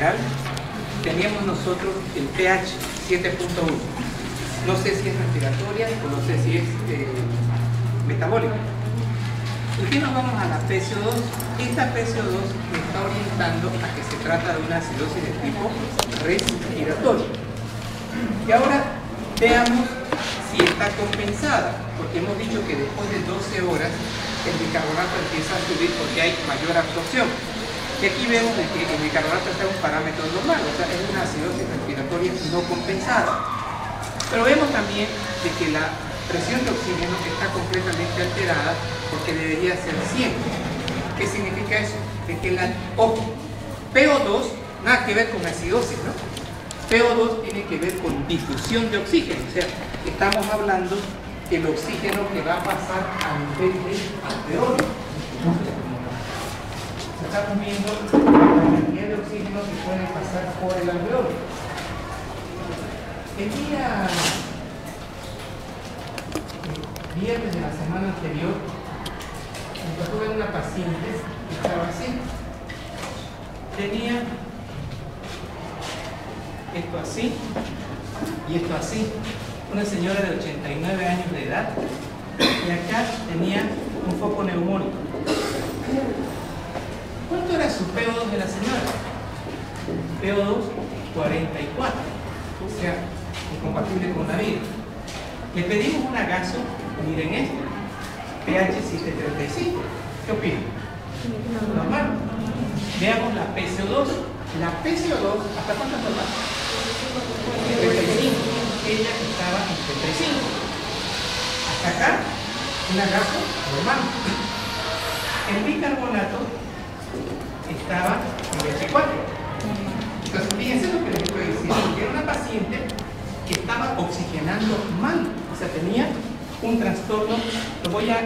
general, teníamos nosotros el pH 7.1. No sé si es respiratoria o no sé si es metabólica. ¿Y qué nos vamos a la PCO2? Esta PCO2 me está orientando a que se trata de una acidosis de tipo respiratorio. Y ahora veamos si está compensada, porque hemos dicho que después de 12 horas el bicarbonato empieza a subir porque hay mayor absorción. Y aquí vemos que el bicarbonato está en un parámetro normal, o sea, es una acidosis respiratoria no compensada. Pero vemos también de que la presión de oxígeno está completamente alterada porque debería ser 100. ¿Qué significa eso? De que PO2, nada que ver con acidosis, ¿no? PO2 tiene que ver con difusión de oxígeno, o sea, estamos hablando del oxígeno que va a pasar a nivel de alveolo. Estamos viendo la cantidad de oxígeno que puede pasar por el alveolo. El día viernes de la semana anterior me tocó ver una paciente que estaba así. Tenía esto así y esto así. Una señora de 89 años de edad, y acá tenía un foco neumónico. ¿Cuánto era su PO2 de la señora? PO2 44, o sea, incompatible con la vida. Le pedimos una gaso, miren esto, pH 735. ¿Qué opinan? Normal. Veamos la PCO2. La PCO2, ¿hasta cuánto es normal? 35. Ella estaba en 35. Hasta acá, una gaso normal. El bicarbonato estaba en 24. Entonces, fíjense lo que les estoy diciendo, que era una paciente que estaba oxigenando mal, o sea, tenía un trastorno. Lo voy a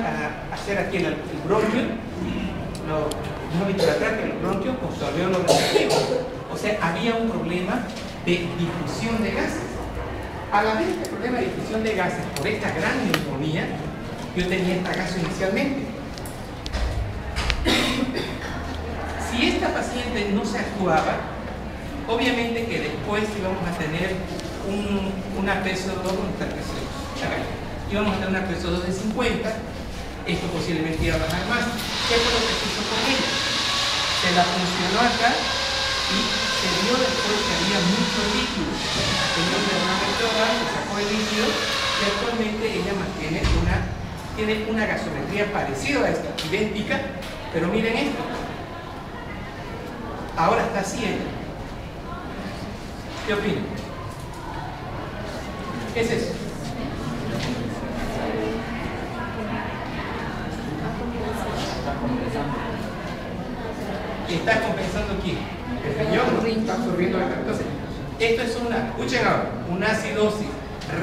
hacer aquí en el bronquio, no vitreotracto, el bronquio con su alveolo receptivo. O sea, había un problema de difusión de gases. Al haber este problema de difusión de gases por esta gran neumonía, yo tenía esta gaso inicialmente. Si esta paciente no se actuaba, obviamente que después íbamos a tener una PCO2, íbamos a tener una PCO2 de 50, esto posiblemente iba a bajar más. ¿Qué fue lo que se hizo con ella? Se la funcionó acá y se vio después que había mucho líquido. Tenía un derrame pleural, se sacó el líquido y actualmente ella tiene una gasometría parecida a esta, idéntica, pero miren esto. Ahora está así ella. ¿Qué opinan? ¿Qué es eso? ¿Está compensando quién? El riñón está absorbiendo la carga. Entonces, esto es escuchen ahora, una acidosis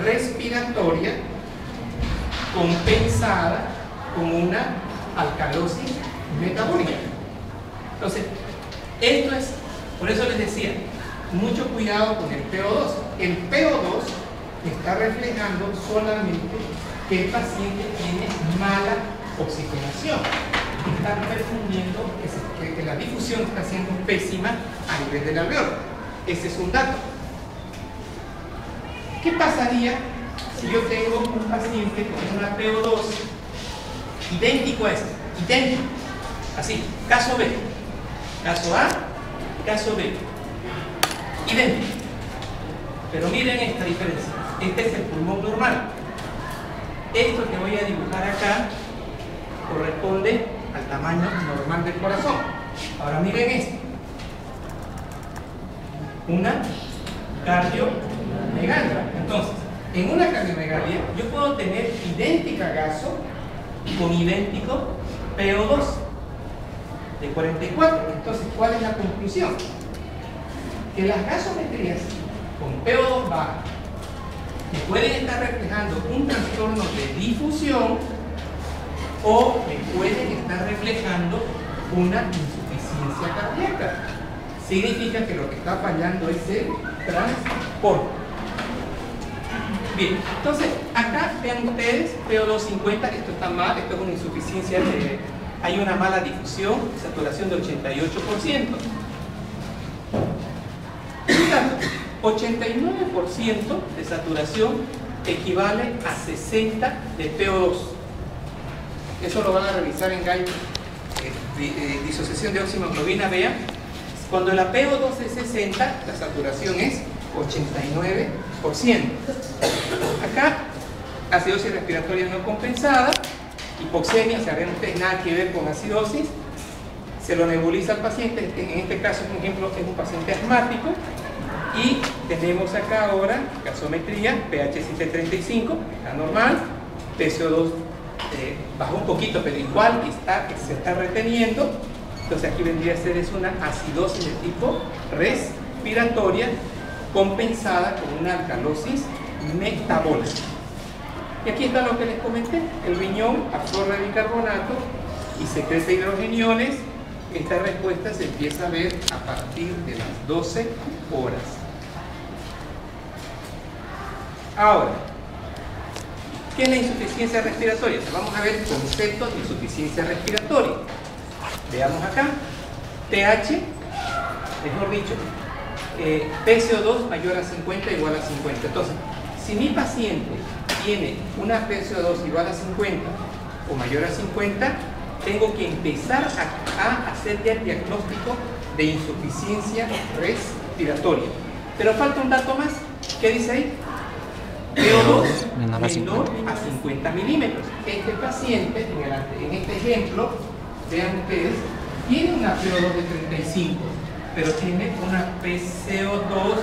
respiratoria compensada con una alcalosis metabólica. Entonces, esto es, por eso les decía, mucho cuidado con el PO2. El PO2 está reflejando solamente que el paciente tiene mala oxigenación. Está perfundiendo que la difusión está siendo pésima a nivel del alveolo. Ese es un dato. ¿Qué pasaría si yo tengo un paciente con una PO2 idéntico a este? Idéntico. Así, caso B. Caso A, caso B. Idéntico. Pero miren esta diferencia. Este es el pulmón normal. Esto que voy a dibujar acá corresponde al tamaño normal del corazón. Ahora miren esto. Una cardiomegalia. Entonces, en una cardiomegalia yo puedo tener idéntica gaso con idéntico PO2 de 44. Entonces, ¿cuál es la conclusión? Que las gasometrías con PO2 baja que pueden estar reflejando un trastorno de difusión o que pueden estar reflejando una insuficiencia cardíaca. Significa que lo que está fallando es el transporte. Bien, entonces acá vean ustedes, PO2 50, esto está mal, esto es una insuficiencia, hay una mala difusión, saturación de 88%. dato, 89% de saturación equivale a 60 de PO2. Eso lo van a revisar en GAI, disociación de oximoglobina. Vean, cuando la PO2 es 60, la saturación es 89%. Acá, acidosis respiratoria no compensada, hipoxemia, saben ustedes, nada que ver con acidosis. Se lo nebuliza al paciente, en este caso, por ejemplo, es un paciente asmático, y tenemos acá ahora gasometría, pH 735, está normal, PCO2 bajó un poquito, pero igual se está reteniendo. Entonces aquí vendría a ser una acidosis de tipo respiratoria compensada con una alcalosis metabólica. Y aquí está lo que les comenté, el riñón absorbe bicarbonato y secreta hidrogeniones. Esta respuesta se empieza a ver a partir de las 12 horas. Ahora, ¿qué es la insuficiencia respiratoria? Vamos a ver conceptos de insuficiencia respiratoria. Veamos acá, pH, mejor dicho, PCO2 mayor a 50 igual a 50. Entonces, si mi paciente tiene una PCO2 igual a 50 o mayor a 50, tengo que empezar a hacer ya el diagnóstico de insuficiencia respiratoria. Pero falta un dato más. ¿Qué dice ahí? PO2 menor a 50 milímetros. Este paciente, en este ejemplo, vean ustedes, tiene una PO2 de 35, pero tiene una PCO2,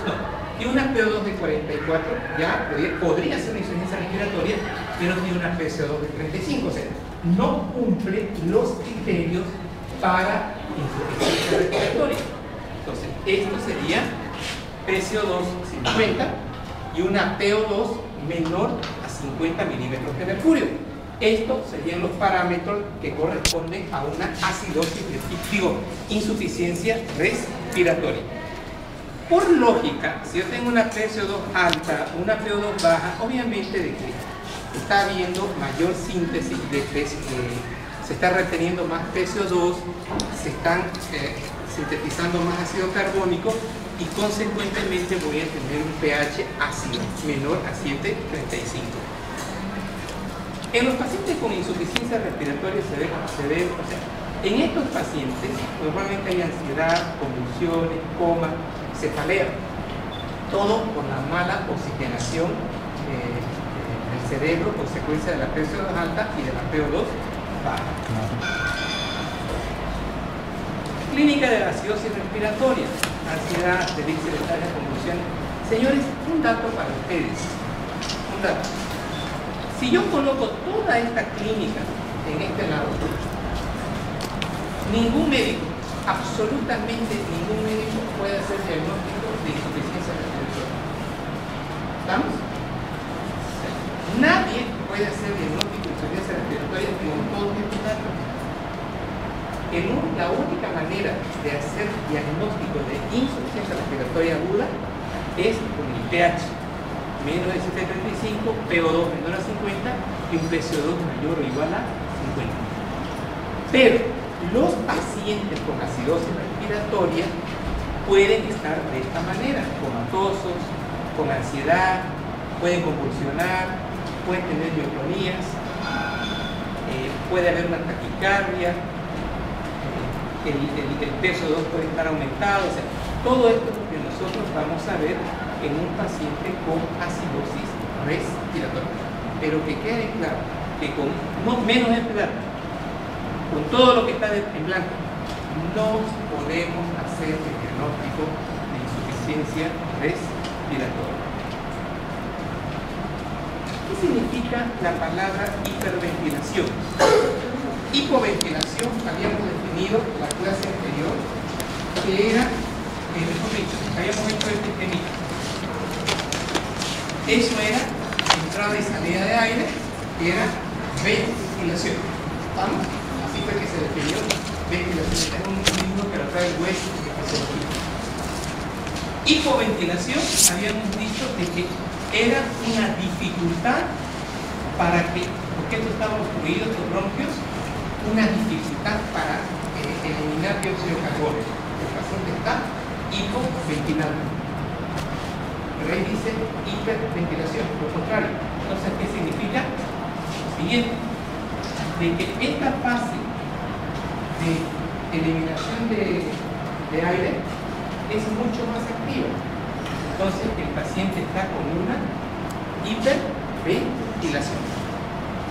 y una PO2 de 44, ya podría ser una insuficiencia respiratoria, pero tiene una PCO2 de 35, o sea, no cumple los criterios para insuficiencia respiratoria. Entonces, esto sería PCO2 50 y una PO2 menor a 50 milímetros de mercurio. Estos serían los parámetros que corresponden a una acidosis insuficiencia respiratoria. Por lógica, si yo tengo una PCO2 alta, una PO2 baja, obviamente de que está habiendo mayor síntesis de se está reteniendo más PCO2, se están sintetizando más ácido carbónico, y consecuentemente voy a tener un pH ácido menor a 7,35. En los pacientes con insuficiencia respiratoria se ve, o sea, en estos pacientes normalmente hay ansiedad, convulsiones, coma, cefalea, todo por la mala oxigenación del cerebro, consecuencia de la PCO2 alta y de la PO2 baja. Clínica de la acidosis respiratoria, ansiedad, delirios letales, convulsiones. Señores, un dato para ustedes, un dato. Si yo coloco toda esta clínica en este lado, ningún médico, absolutamente ningún médico puede hacer diagnóstico de insuficiencia respiratoria. ¿Estamos? Nadie puede hacer diagnóstico de insuficiencia respiratoria con todos estos datos. La única manera de hacer diagnóstico de insuficiencia respiratoria aguda es con el pH menos de 7,35, PO2 menor a 50 y un PCO2 mayor o igual a 50. Pero los pacientes con acidosis respiratoria pueden estar de esta manera, comatosos, con ansiedad, pueden convulsionar, pueden tener miotonías, puede haber una taquicardia, el PCO2 puede estar aumentado, o sea, todo esto es lo que nosotros vamos a ver en un paciente con acidosis respiratoria. Pero que quede claro que con menos este dato, con todo lo que está en blanco, no podemos hacer el diagnóstico de insuficiencia respiratoria. ¿Qué significa la palabra hiperventilación? Hipoventilación, habíamos definido la clase anterior, que era, mejor dicho, habíamos hecho este temita. Eso era entrada y salida de aire, que era ventilación. ¿Estamos? Así fue que se definió ventilación. Es un mismo que lo trae el West de fisiología. Hipoventilación, habíamos dicho de que era una dificultad para que, porque esto estaba obstruido, estos bronquios, una dificultad para eliminar dióxido de carbono. El paciente está hipoventilando. pero ahí dice hiperventilación, lo contrario. Entonces, ¿qué significa? Lo siguiente, de que esta fase de eliminación de aire es mucho más activa. Entonces, el paciente está con una hiperventilación.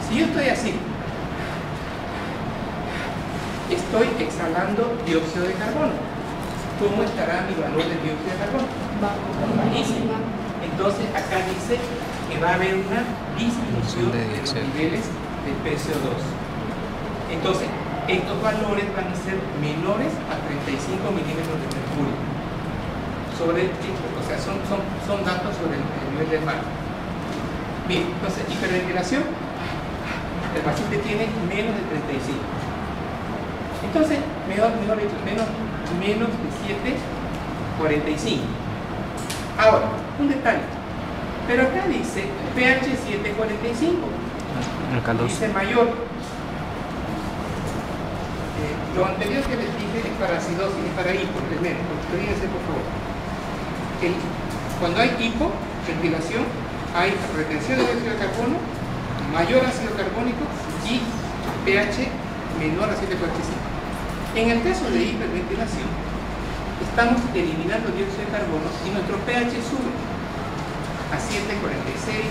Si yo estoy así, estoy exhalando dióxido de carbono. ¿Cómo estará mi valor de dióxido de carbono? Bajísimo. Entonces, acá dice que va a haber una disminución de los niveles de PCO2. Entonces, estos valores van a ser menores a 35 milímetros de mercurio. O sea, son datos sobre el nivel del mar. Bien, entonces, hiperventilación, el paciente tiene menos de 35. Entonces, mejor dicho, menos de 7,45. Ahora, un detalle. Pero acá dice pH 7,45. Dice mayor. Lo anterior que les dije es para acidosis y para hipo, es menos. Fíjense, por favor. Cuando hay hipoventilación, hay retención de dióxido de carbono, mayor ácido carbónico y pH menor a 7,45. En el caso de hiperventilación, estamos eliminando dióxido de carbono y nuestro pH sube a 7,46,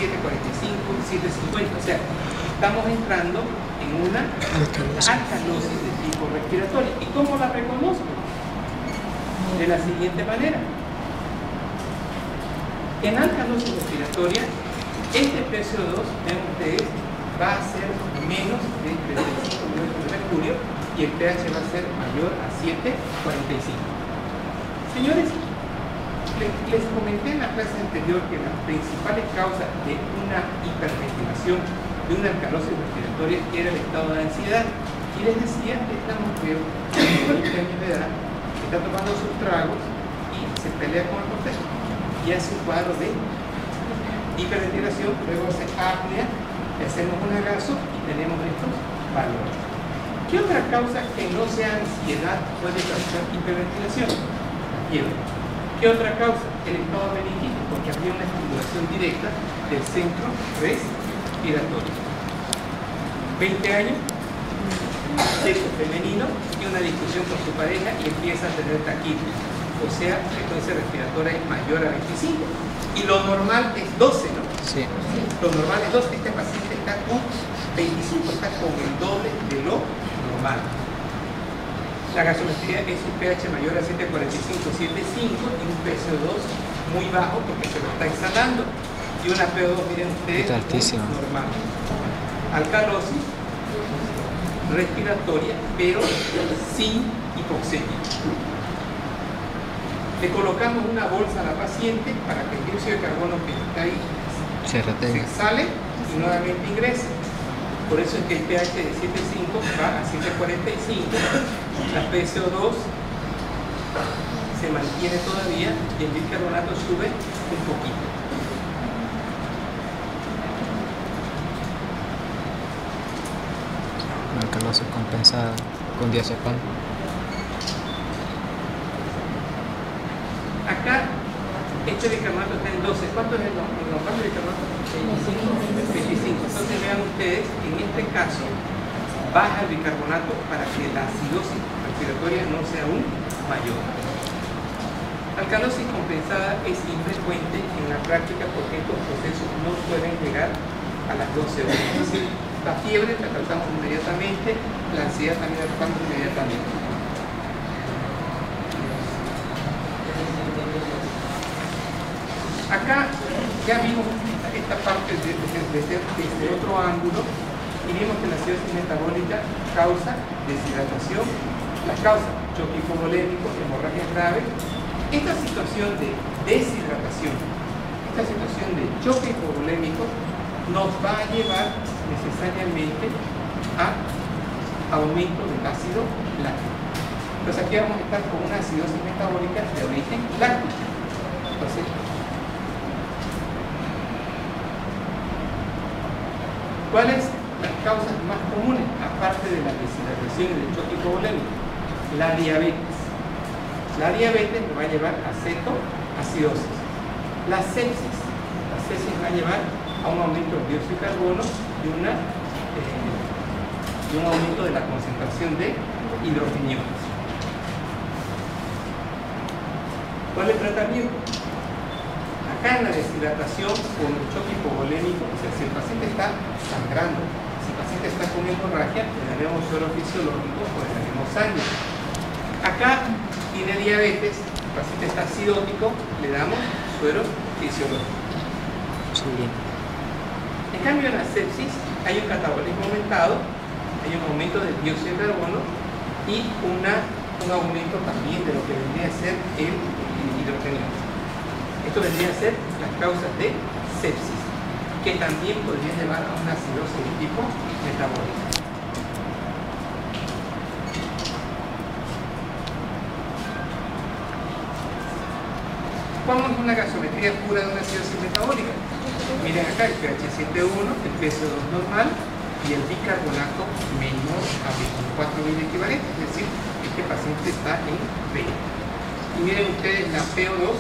7,45, 7,50. O sea, estamos entrando en una alcalosis de tipo respiratorio. ¿Y cómo la reconozco? De la siguiente manera. En alcalosis respiratoria, este PCO2, ven ustedes, va a ser menos de 35 milímetros de mercurio y el pH va a ser mayor a 7,45. Señores, les comenté en la clase anterior que las principales causas de una hiperventilación, de una alcalosis respiratoria, era el estado de ansiedad. Y les decía que esta mujer de 20 años de edad está tomando sus tragos y se pelea con el cortejo y hace un cuadro de hiperventilación, luego se apnea, le hacemos un agaso y tenemos estos valores. ¿Qué otra causa que no sea ansiedad puede causar hiperventilación? La fiebre. ¿Qué otra causa? El estado meningitis, porque había una estimulación directa del centro respiratorio. 20 años, sexo femenino, y una discusión con su pareja y empieza a tener taquitis. O sea, la frecuencia respiratoria es mayor a 25. Y lo normal es 12, ¿no? Sí. Lo normal es 12. Este paciente está con 25, está con el doble de lo normal. La gasometría es un pH mayor a 7,45, 7,5 y un PCO2 muy bajo porque se lo está exhalando. Y una PO2, miren ustedes, normal. Alcalosis respiratoria, pero sin hipoxemia. Le colocamos una bolsa a la paciente para que el dióxido de carbono que está ahí se sale y nuevamente ingrese. Por eso es que el pH de 7,5 va a 7,45, la PCO2 se mantiene todavía y el bicarbonato sube un poquito. La alcalosis compensada con diazepam. Acá, este bicarbonato está en 12. ¿Cuánto es el normal de bicarbonato? 25. Entonces vean ustedes, en este caso, baja el bicarbonato para que la acidosis respiratoria no sea aún mayor. Alcalosis compensada es infrecuente en la práctica porque estos procesos no suelen llegar a las 12 horas. Es decir, la fiebre la tratamos inmediatamente, la ansiedad también la tratamos inmediatamente. Acá ya vimos esta parte desde otro ángulo y vimos que la acidosis metabólica causa deshidratación, la causa choque hipovolémico, hemorragia grave. Esta situación de deshidratación, esta situación de choque hipovolémico nos va a llevar necesariamente a aumento del ácido láctico. Entonces aquí vamos a estar con una acidosis metabólica de origen láctico. Entonces, ¿cuáles las causas más comunes, aparte de la deshidratación y del choque hipovolémico? La diabetes. La diabetes nos va a llevar a cetoacidosis. La sepsis. La sepsis va a llevar a un aumento del dióxido de carbono y un aumento de la concentración de hidrogeniones. ¿Cuál es el tratamiento? Acá en la deshidratación con el choque hipovolémico, o sea, si el paciente está sangrando, si el paciente está con hemorragia, le daremos suero fisiológico o le daremos sangre. Acá tiene diabetes, el paciente está acidótico, le damos suero fisiológico. Sí. En cambio, en la sepsis hay un catabolismo aumentado, hay un aumento del dióxido de carbono y un aumento también de lo que vendría a ser el hidrogenio. Esto vendría a ser las causas de sepsis, que también podrían llevar a una acidosis de tipo metabólica. Vamos a una gasometría pura de una acidosis metabólica. Miren acá el pH 7.1, el PCO2 normal y el bicarbonato menor a 24 mil equivalentes, es decir, este paciente está en B. Y miren ustedes, la PO2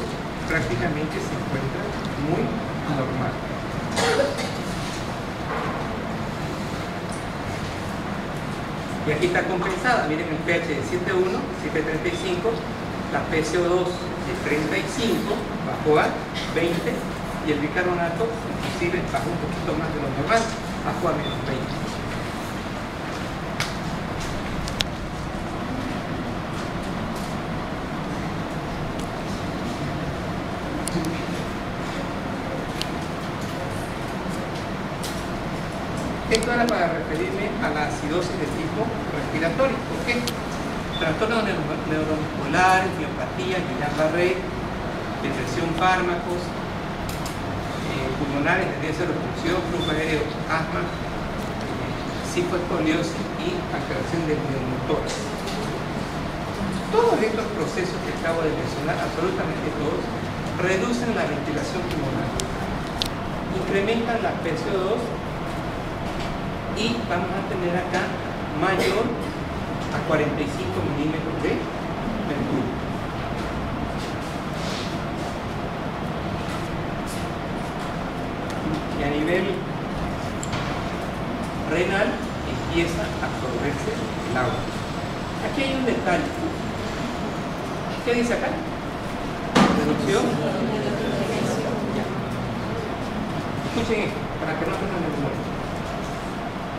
prácticamente se encuentra muy normal. Y aquí está compensada, miren el pH de 7.1, 7.35, la PCO2 de 35 bajó a 20 y el bicarbonato inclusive bajó un poquito más de lo normal, bajó a menos 20. Esto era para referirme a la acidosis de tipo respiratorio. ¿Por qué? Trastornos neuromusculares, miopatía, Guillain-Barré, depresión, fármacos, pulmonares, tendencia a reproducción, flujo aéreo, asma, psicoescoliosis y alteración del neuromotor. Todos estos procesos que acabo de mencionar, absolutamente todos, reducen la ventilación pulmonar, incrementan la PCO2 y vamos a tener acá mayor a 45 milímetros de mercurio. Y a nivel renal empieza a absorberse el agua. Aquí hay un detalle. ¿Qué dice acá? Reducción. Escuchen esto, para que no tengan memoria.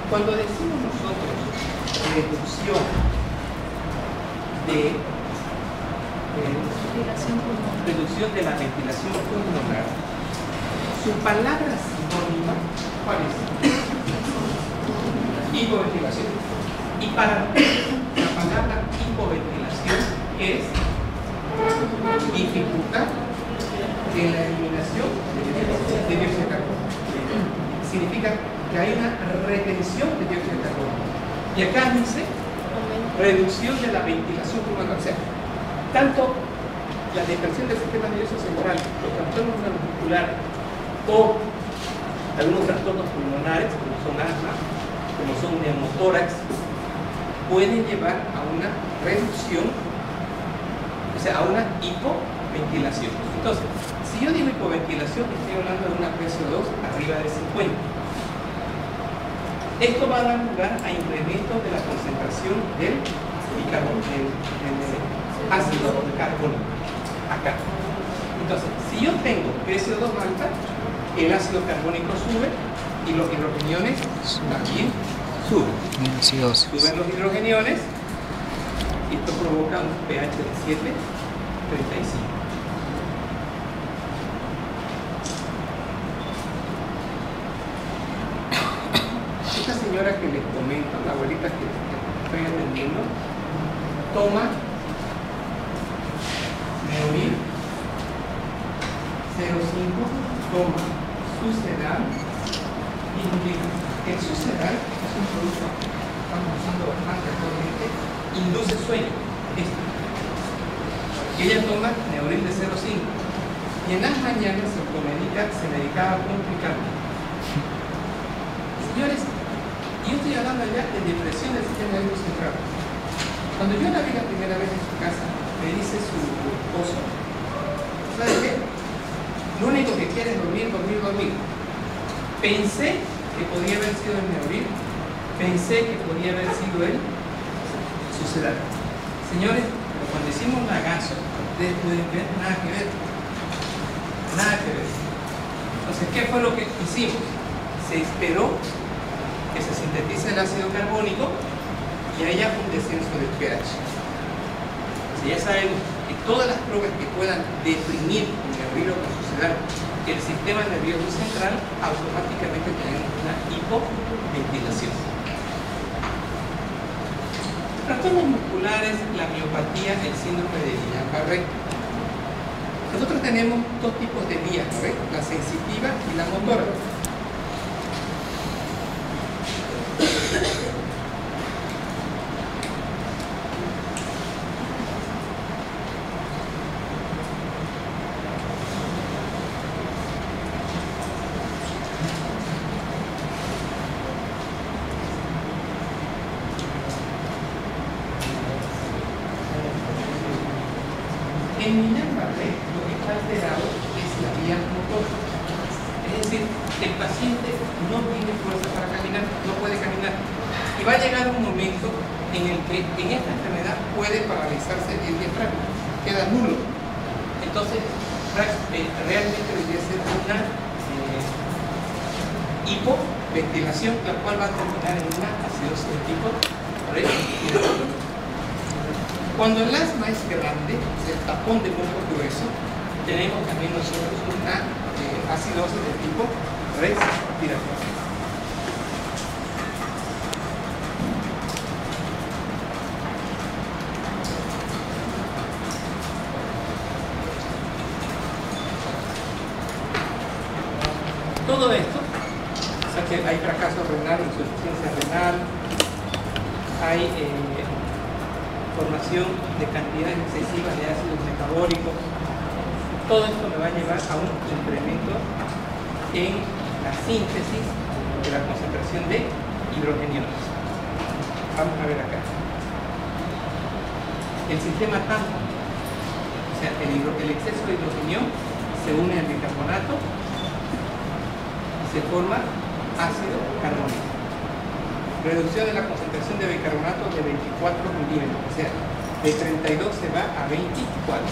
Cuando decimos nosotros reducción de la ventilación pulmonar, su palabra sinónima, ¿cuál es? Hipoventilación. Y para la palabra hipoventilación es dificultad en la eliminación de dióxido de carbono. Significa que hay una retención de dióxido de carbono. Y acá dice reducción de la ventilación pulmonar. O sea, tanto la depresión del sistema nervioso central, los trastornos neuromusculares o algunos trastornos pulmonares, como son asma, como son neumotórax, pueden llevar a una reducción, o sea, a una hipoventilación. Entonces, si yo digo hipoventilación, estoy hablando de una PCO2 arriba de 50. Esto va a dar lugar a incrementos de la concentración del ácido carbónico acá. Entonces, si yo tengo PCO2 alta, el ácido carbónico sube y los hidrogeniones también suben. Suben los hidrogeniones y esto provoca un pH de 7.35. Esta señora que les comento, la abuelita que estoy atendiendo, toma Neovir 0.5, toma Sucedan y Nulica. El Sucedan es un producto que estamos usando bastante actualmente, induce sueño. Y ella toma Neovir de 0.5 y en las mañanas se medicaba con picante. Señores, yo estoy hablando ya de depresión del sistema nervioso central. Cuando yo la vi la primera vez en su casa, me dice su esposo, ¿sabe qué? Lo único que quiere es dormir, dormir, dormir. Pensé que podía haber sido el neuril, pensé que podía haber sido el sucedáneo. Señores, cuando hicimos lagazo, ustedes pueden ver, nada que ver. Nada que ver. Entonces, ¿qué fue lo que hicimos? Se esperó que se sintetice el ácido carbónico y haya un descenso del pH. Si ya sabemos que todas las drogas que puedan deprimir el neurilo con sucedáneo el sistema nervioso central, automáticamente tenemos una hipoventilación. Trastornos musculares, la miopatía, el síndrome de Guillain-Barré. Nosotros tenemos dos tipos de vías, ¿no ves? La sensitiva y la motora. En Guillain-Barré lo que está alterado es la vía motora. Es decir, el paciente no tiene fuerza para caminar, no puede caminar. Y va a llegar un momento en el que en esta enfermedad puede paralizarse el diafragma, queda nulo. Entonces, realmente debería ser una hipoventilación, la cual va a terminar en una acidosis de tipo respiratorio. Cuando el asma es grande, el tapón de moco grueso, tenemos también nosotros una acidosis de tipo respiratorio. Todo esto, o sea que hay fracaso renal, insuficiencia renal, hay formación de cantidades excesivas de ácidos metabólicos. Todo esto me va a llevar a un incremento en la síntesis de la concentración de hidrogeniones. Vamos a ver acá. El sistema TAMPA, o sea, el exceso de hidrogenión se une al bicarbonato y se forma ácido carbónico. Reducción de la concentración de bicarbonato de 24 milímetros, o sea, de 32 se va a 24.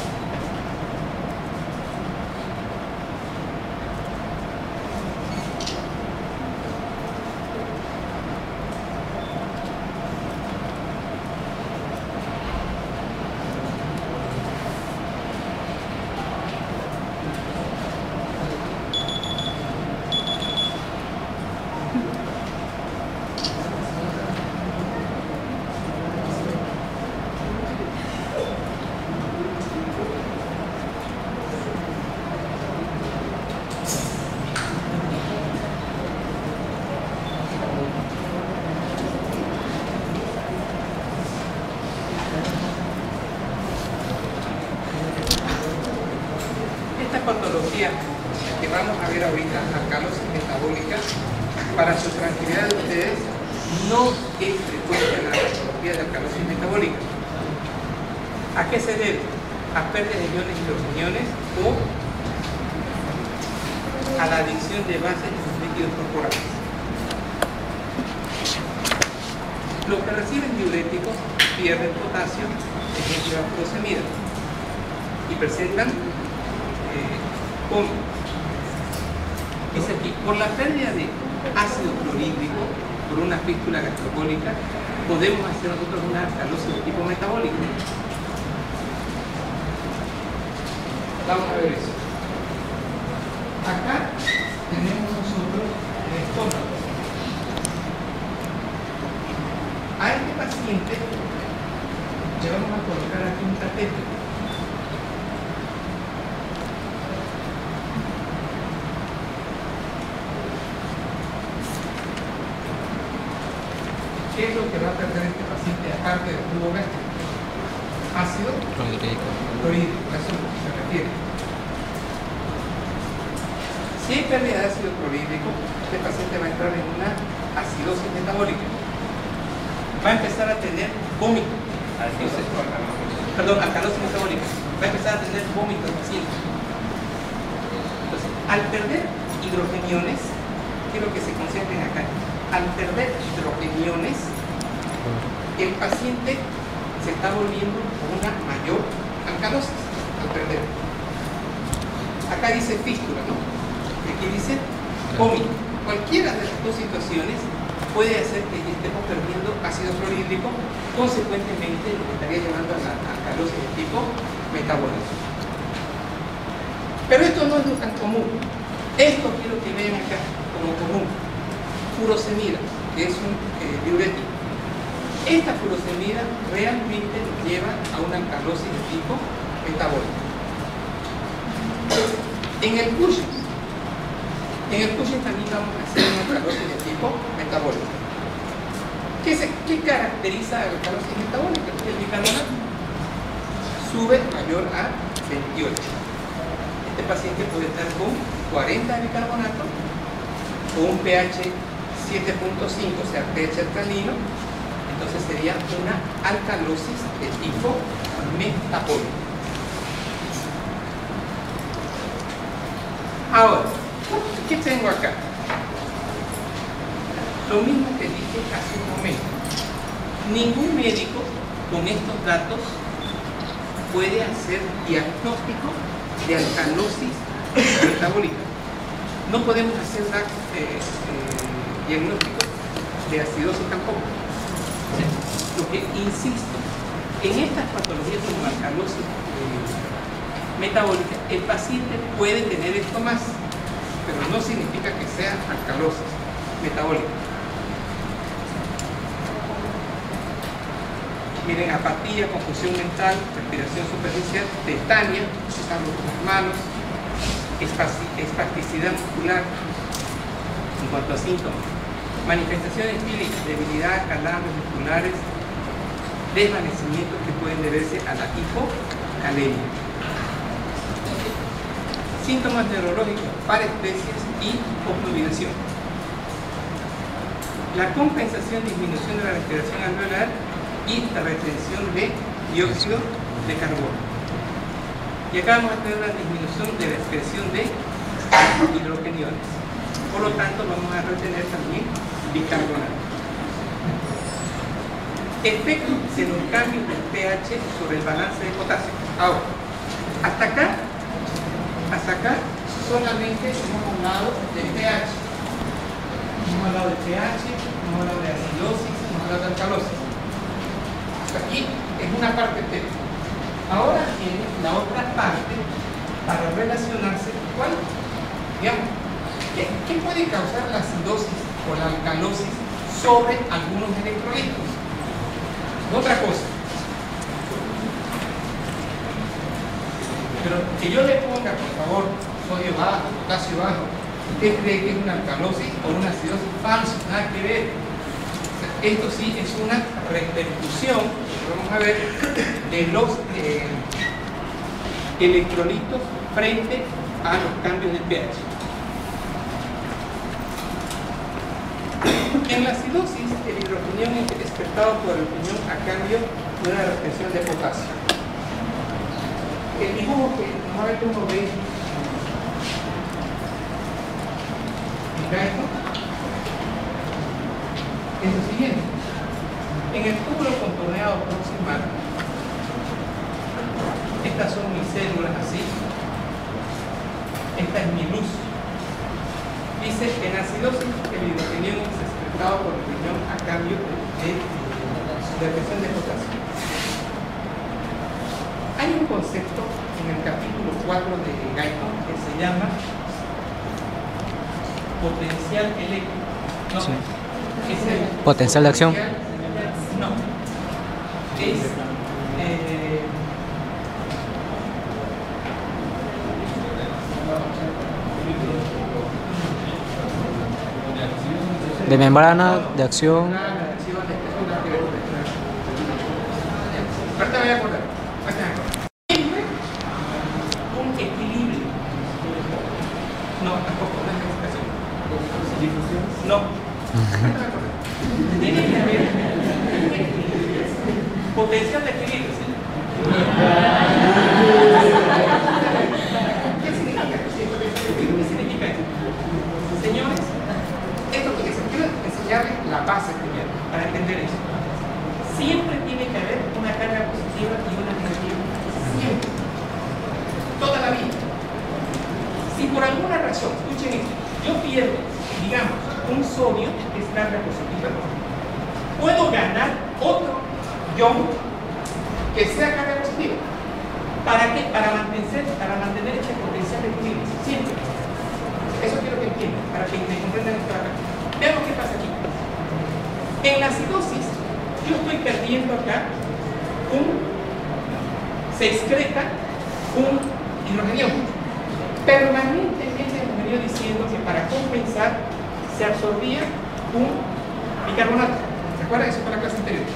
Patología que vamos a ver ahorita, alcalosis metabólica, para su tranquilidad de ustedes, no es frecuente la patología de alcalosis metabólica. ¿A qué se debe? A pérdida de iones y hidrogeniones o a la adicción de bases en los líquidos corporales. Los que reciben diuréticos pierden potasio, ejemplo la furosemida, y presentan dice aquí, por la pérdida de ácido clorhídrico por una fístula gastrocólica, podemos hacer nosotros una alcalosis de tipo metabólico. Vamos a ver eso. Acá tenemos nosotros el estómago. A este paciente le vamos a colocar aquí un catéter. ¿Qué es lo que va a perder este paciente aparte del tubo gástrico? Ácido clorhídrico, a eso se refiere. Si hay pérdida de ácido clorhídrico, este paciente va a entrar en una acidosis metabólica. Va a empezar a tener vómito. Alcalosis metabólica. Va a empezar a tener vómito el paciente. Entonces Al perder hidrogeniones, quiero que se concentren acá, al perder hidrogeniones, el paciente se está volviendo con una mayor alcalosis al perder. Acá dice fístula, ¿no? Aquí dice vómito. Cualquiera de las dos situaciones puede hacer que estemos perdiendo ácido clorhídrico, consecuentemente lo que estaría llevando a la alcalosis de tipo metabólico. Pero esto no es tan común. Esto quiero que vean acá como común. Furosemida, que es un diurético. Esta furosemida realmente nos lleva a una alcalosis de tipo metabólico. En el Cushing también vamos a hacer una alcalosis de tipo metabólico. ¿Qué caracteriza a la alcalosis metabólica? El bicarbonato sube mayor a 28. Este paciente puede estar con 40 de bicarbonato o un pH 7.5, o sea, pH alcalino. Entonces sería una alcalosis de tipo metabólico. Ahora, ¿qué tengo acá? Lo mismo que dije hace un momento. Ningún médico con estos datos puede hacer diagnóstico de alcalosis metabólica. No podemos hacer diagnóstico de acidosis tampoco. Lo que insisto, en estas patologías como alcalosis metabólica, el paciente puede tener esto más, pero no significa que sea alcalosis metabólica. Miren, apatía, confusión mental, respiración superficial, tetania, están las manos, espasticidad muscular en cuanto a síntomas, manifestaciones clínicas, debilidad, calambres musculares, desvanecimientos que pueden deberse a la hipocalemia. Síntomas neurológicos, parestesias y obnubilación. La compensación, disminución de la respiración alveolar y la retención de dióxido de carbono. Y acá vamos a tener la disminución de la expresión de hidrogeniones. Por lo tanto, vamos a retener también bicarbonato. Efectos de los cambios del pH sobre el balance de potasio. Ahora, hasta acá solamente hemos hablado del pH. Hemos hablado del pH, hemos hablado de acidosis, hemos hablado de alcalosis. Aquí es una parte técnica. Ahora viene la otra parte para relacionarse. ¿Cuál? Digamos, ¿qué puede causar la acidosis o la alcalosis sobre algunos electrolitos? Otra cosa. Pero que yo le ponga, por favor, sodio bajo, potasio bajo, ¿usted cree que es una alcalosis o una acidosis? Falso, nada que ver. Esto sí es una repercusión, vamos a ver, de los electrolitos frente a los cambios de pH. En la acidosis, el hidrogenión es despertado por el riñón a cambio de una retención de potasio. El dibujo que normalmente uno ve, esto es lo siguiente. En el túbulo contorneado proximal, estas son mis células así, esta es mi luz. Dice que en acidosis el hidrogenión es excretado por el riñón a cambio de retención de potasio. Hay un concepto en el capítulo 4 de Guyton que se llama potencial eléctrico. No, sí. Es el Potencial de acción. No. Es De membrana de acción. Ahorita me voy a acordar. Siempre un equilibrio. No, tampoco, no es explicación. No. Tiene que haber potencial de equilibrio, ¿sí? ¿Qué significa? por alguna razón, escuchen esto, yo pierdo, digamos, un sodio que es carga positiva, puedo ganar otro ion que sea carga positiva. ¿Para qué? Para mantener este potencial de equilibrio, siempre. Eso quiero que entiendan, para que me comprendan esto acá. Veamos qué pasa aquí. En la acidosis, yo estoy perdiendo acá se excreta un hidrogenión. Permanentemente hemos venido diciendo que para compensar se absorbía un bicarbonato. ¿Se acuerdan? Eso fue la clase anterior.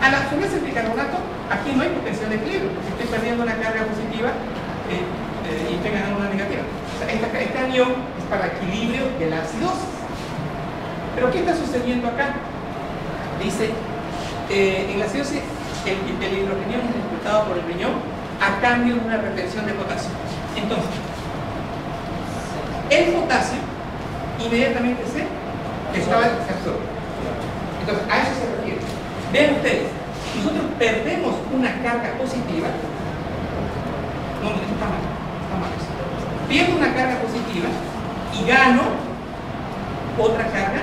Al absorberse el bicarbonato, aquí no hay potencial de equilibrio, porque estoy perdiendo una carga positiva y estoy ganando una negativa. O sea, este anión es para equilibrio de la acidosis. Pero ¿qué está sucediendo acá? Dice, en la acidosis el hidrogenión es excretado por el riñón a cambio de una retención de potasio. Entonces, el potasio inmediatamente se absorbe. Entonces, a eso se refiere. Vean ustedes, nosotros perdemos una carga positiva. No, esto está mal eso. Pierdo una carga positiva y gano otra carga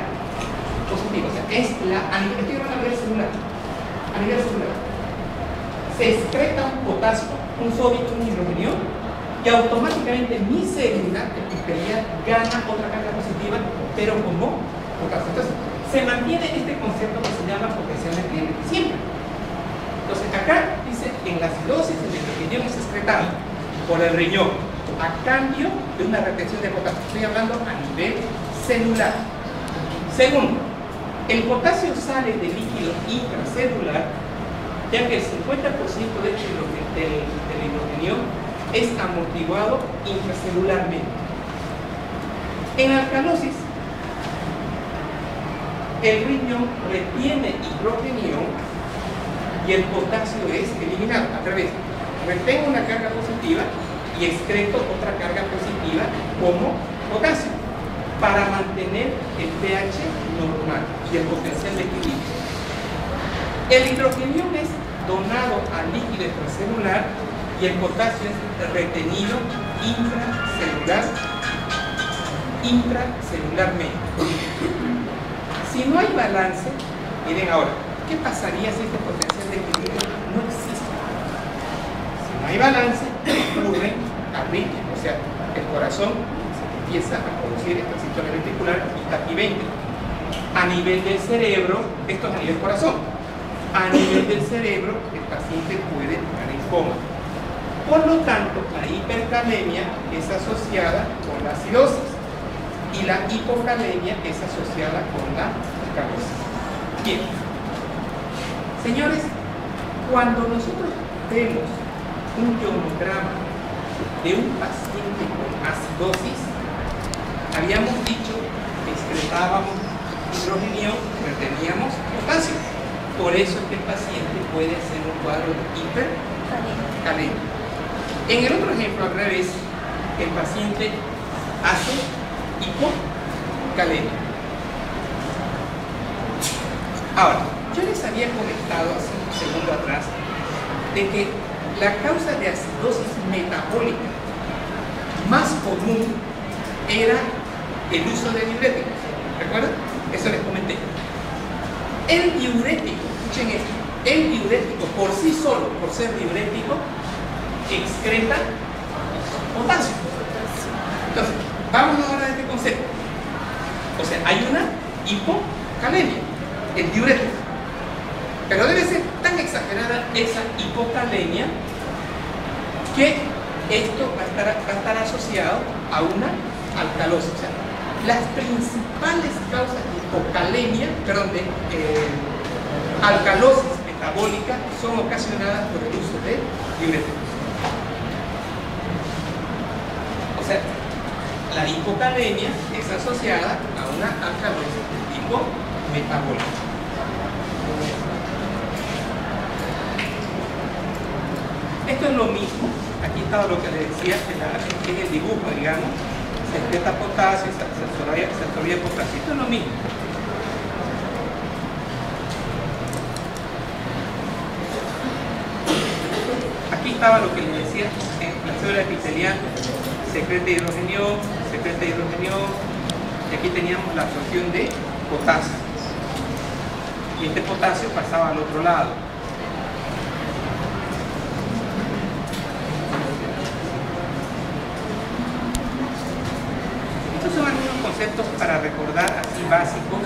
positiva. O sea, estoy hablando a nivel celular. A nivel celular. Se excreta un potasio, un sodio, un hidrogenio, y automáticamente mi célula gana otra carga positiva, pero como potasio. Entonces, se mantiene este concepto que se llama potencial de equilibrio, siempre. Entonces, acá dice, en la acidosis el hidrogenión es excretado por el riñón a cambio de una retención de potasio. Estoy hablando a nivel celular. Segundo, el potasio sale del líquido intracelular, ya que el 50% del hidrogenio es amortiguado intracelularmente. En alcalosis, el riñón retiene hidrogenio y el potasio es eliminado. Al revés, retengo una carga positiva y excreto otra carga positiva como potasio para mantener el pH normal y el potencial de equilibrio. El hidrogenio es donado al líquido extracelular y el potasio es retenido intracelularmente. Si no hay balance, miren ahora, ¿qué pasaría si este potencial de equilibrio no existe? Si no hay balance, ocurre arritmia, o sea, el corazón empieza a producir esta sintonía ventricular y taquiventre. A nivel del cerebro, esto es a nivel corazón, a nivel del cerebro, el paciente puede entrar en coma. Por lo tanto, la hipercalemia es asociada con la acidosis y la hipocalemia es asociada con la alcalosis. Bien, señores, cuando nosotros vemos un ionograma de un paciente con acidosis, habíamos dicho que excretábamos hidrogenio, reteníamos potasio. Por eso es que el paciente puede hacer un cuadro de hipercalemia. En el otro ejemplo, al revés, el paciente hace hipocalemia. Ahora, yo les había comentado hace un segundo atrás de que la causa de acidosis metabólica más común era el uso de diuréticos. ¿Recuerdan? Eso les comenté. El diurético, escuchen esto, el diurético por sí solo, por ser diurético, excreta potasio. Entonces, vamos ahora a este concepto. O sea, hay una hipocalemia, el diurético. Pero debe ser tan exagerada esa hipocalemia que esto va a estar asociado a una alcalosis. O sea, las principales causas de hipocalemia, de alcalosis metabólica son ocasionadas por el uso de diuréticos. O sea, la hipocalemia es asociada a una alcalosis de tipo metabólico. Esto es lo mismo. Aquí estaba lo que les decía, que es el dibujo, digamos. Se excreta potasio, se absorbía potasio. Esto es lo mismo. Aquí estaba lo que les decía, en la célula epitelial secreta hidrogenión, secreta hidrogenión, y aquí teníamos la absorción de potasio. Y este potasio pasaba al otro lado. Estos son algunos conceptos para recordar así básicos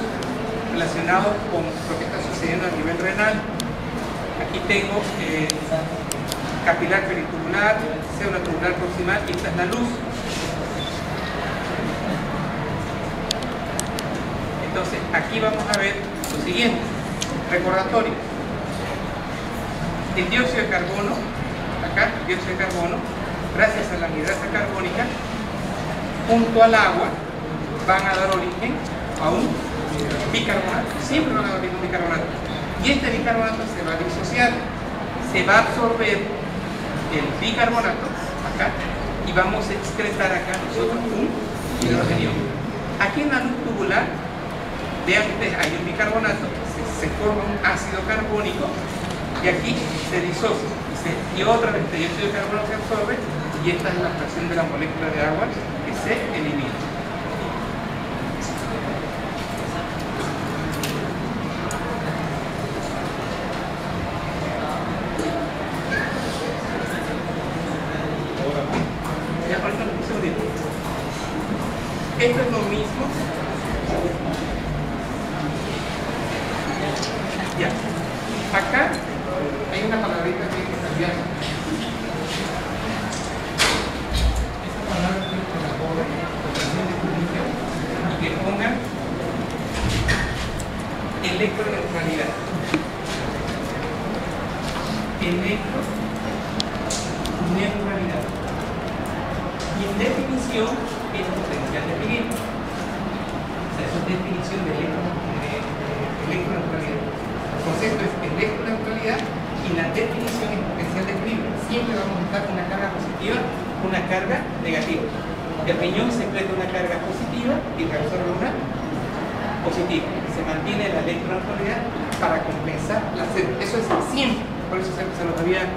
relacionados con lo que está sucediendo a nivel renal. Aquí tengo capilar peritubular, célula tubular proximal y esta es la luz. Entonces aquí vamos a ver lo siguiente, recordatorio. El dióxido de carbono, acá el dióxido de carbono, gracias a la anhidrasa carbónica, junto al agua van a dar origen a un bicarbonato, siempre van a dar origen a un bicarbonato. Y este bicarbonato se va a disociar, se va a absorber el bicarbonato acá y vamos a excretar acá nosotros un hidrogenio. Aquí en la luz tubular, vean ustedes, hay un bicarbonato, se forma un ácido carbónico y aquí se disocia y otra vez el dióxido de carbono se absorbe y esta es la fracción de la molécula de agua que se elimina. Esto es lo mismo. Ya. Acá hay una palabrita que hay que cambiar. Esta palabra tiene que la borren, y que pongan electroneutralidad. Electroneutralidad. Y en definición es potencial definido. O sea, eso es definición de electroneutralidad. El concepto es electroneutralidad y la definición es potencial definido. Siempre vamos a estar con una carga positiva, una carga negativa. El riñón secreta una carga positiva y reabsorbe una positiva. Se mantiene la electroneutralidad para compensar la sed. Eso es siempre, por eso se los había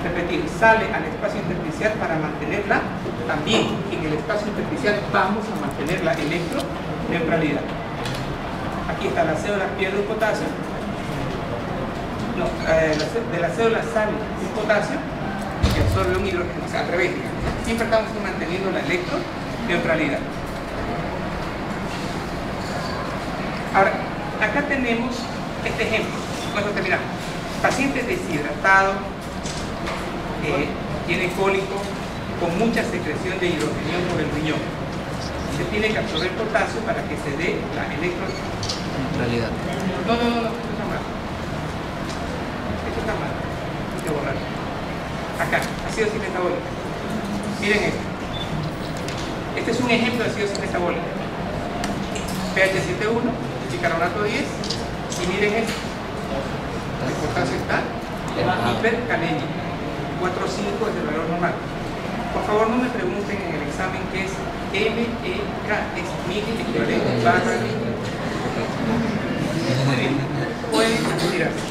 repetido. Sale al espacio intersticial para mantenerla también. En el espacio intersticial vamos a mantener la electroneutralidad. Aquí está la célula, pierde un potasio. No, de la célula sale un potasio y absorbe un hidrógeno. O sea, al revés. Siempre estamos manteniendo la electroneutralidad. Ahora, acá tenemos este ejemplo. Vamos a terminar. Paciente deshidratado, tiene cólico, con mucha secreción de hidrogenión por el riñón. Se tiene que absorber potasio para que se dé la electroneutralidad. No, esto está mal. Esto está mal. Hay que borrar. Acá, acidosis metabólica. Miren esto. Este es un ejemplo de acidosis metabólica. pH 7.1, bicarbonato 10, y miren esto. El potasio está hipercalémico. 4.5 es el valor normal. Por favor, no me pregunten en el examen qué es MEK, es mili equivalente barra litro. Muy bien, pueden retirarse.